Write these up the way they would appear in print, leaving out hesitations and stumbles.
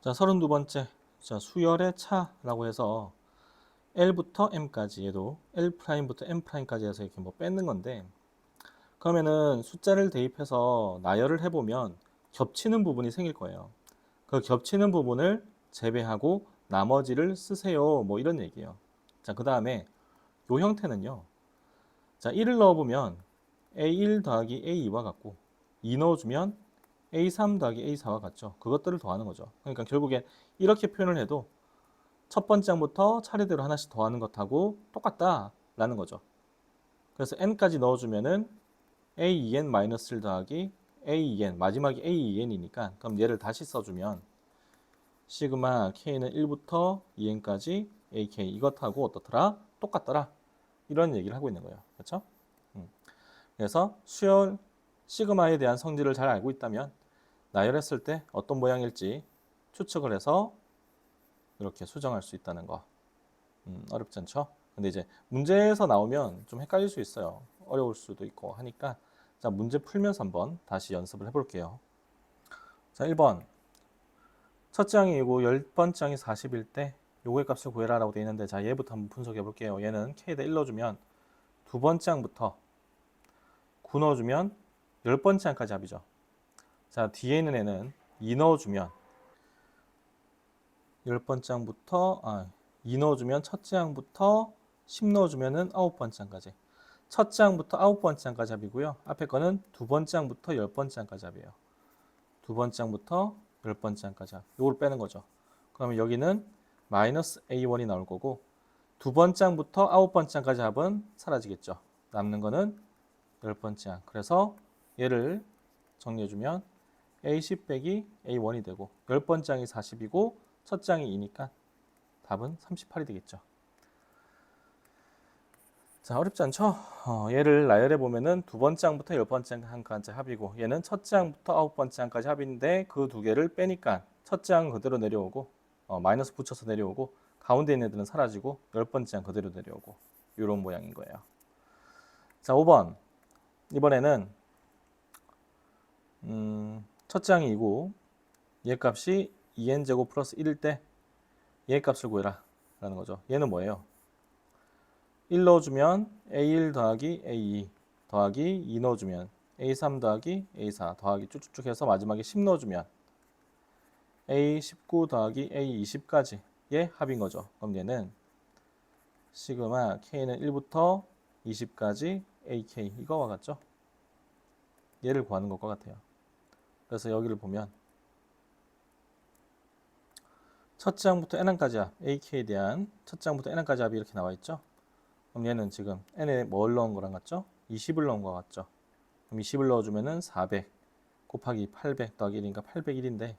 자, 32번째. 자, 수열의 차라고 해서 L부터 M까지, 얘도 L'부터 M'까지 해서 이렇게 뭐 뺏는 건데, 그러면은 숫자를 대입해서 나열을 해보면 겹치는 부분이 생길 거예요. 그 겹치는 부분을 제외하고 나머지를 쓰세요. 뭐 이런 얘기예요. 자, 그 다음에 요 형태는요. 자, 1을 넣어보면 A1 더하기 A2와 같고, 2 넣어주면 A3 더하기 A4와 같죠. 그것들을 더하는 거죠. 그러니까 결국에 이렇게 표현을 해도 첫 번째 항부터 차례대로 하나씩 더하는 것하고 똑같다라는 거죠. 그래서 n까지 넣어주면은 a2n-1 더하기 a2n, 마지막이 a2n이니까 그럼 얘를 다시 써주면 시그마 k는 1부터 2n까지 ak 이것하고 어떻더라? 똑같더라. 이런 얘기를 하고 있는 거예요. 그렇죠? 그래서 수열 시그마에 대한 성질을 잘 알고 있다면 나열했을 때 어떤 모양일지 추측을 해서 이렇게 수정할 수 있다는 거. 어렵지 않죠? 근데 이제 문제에서 나오면 좀 헷갈릴 수 있어요. 어려울 수도 있고 하니까 자, 문제 풀면서 한번 다시 연습을 해볼게요. 자, 1번 첫째 항이고 10번째 항이 40일 때 요거의 값을 구해라 라고 되어 있는데 자, 얘부터 한번 분석해 볼게요. 얘는 k에다 1 넣어주면 두 번째 항부터 9 넣어주면 10번째 항까지 합이죠. 자, 뒤에 있는 애는 2 넣어주면 10번째 항부터 2 넣어주면 첫째 항부터 10 넣어주면은 9번째 항까지. 첫째 항부터 9번째 항까지 합이고요. 앞에 거는 두 번째 항부터 10번째 항까지 합이에요. 두 번째 항부터 10번째 항까지 합. 요걸 빼는 거죠. 그러면 여기는 마이너스 A1이 나올 거고 두 번째 항부터 9번째 항까지 합은 사라지겠죠. 남는 거는 10번째 항. 그래서 얘를 정리해주면 A10 빼기 A1이 되고 10번째 항이 40이고 첫째 항이 2니까 답은 38이 되겠죠. 자, 어렵지 않죠? 얘를 나열해 보면은 두 번째 항부터 10번째 항까지 합이고 얘는 첫째 항부터 9번째 항까지 합인데 그 두 개를 빼니까 첫째 항 그대로 내려오고 마이너스 붙여서 내려오고 가운데 있는 애들은 사라지고 10번째 항 그대로 내려오고 이런 모양인 거예요. 자, 5번 이번에는 첫째 항이 2고 얘 값이 2n제곱 플러스 1일 때 얘 값을 구해라 라는 거죠. 얘는 뭐예요? 1 넣어주면 A1 더하기 A2 더하기 2 넣어주면 A3 더하기 A4 더하기 쭉쭉쭉 해서 마지막에 10 넣어주면 A19 더하기 A20까지 의 합인 거죠. 그럼 얘는 시그마 K는 1부터 20까지 AK 이거와 같죠? 얘를 구하는 것과 같아요. 그래서 여기를 보면 첫째 항부터 n항까지 합 AK에 대한 첫째 항부터 n항까지 합이 이렇게 나와 있죠? 그럼 얘는 지금 n에 뭘 넣은 거랑 같죠? 20을 넣은 거 같죠? 그럼 20을 넣어주면은 400 곱하기 800 더하기 1이니까 801인데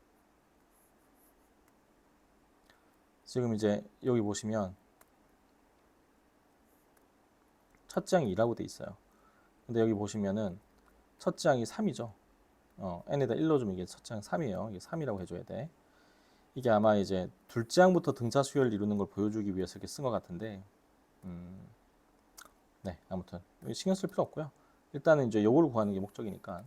지금 이제 여기 보시면 첫째 항이 2라고 돼 있어요. 근데 여기 보시면은 첫째 항이 3이죠. n에다 1 넣어주면 이게 첫째 항 3이에요. 이게 3이라고 해줘야 돼. 이게 아마 이제 둘째 항부터 등차 수열을 이루는 걸 보여주기 위해서 이렇게 쓴 것 같은데 네, 아무튼 신경 쓸 필요 없고요. 일단은 이제 요거를 구하는 게 목적이니까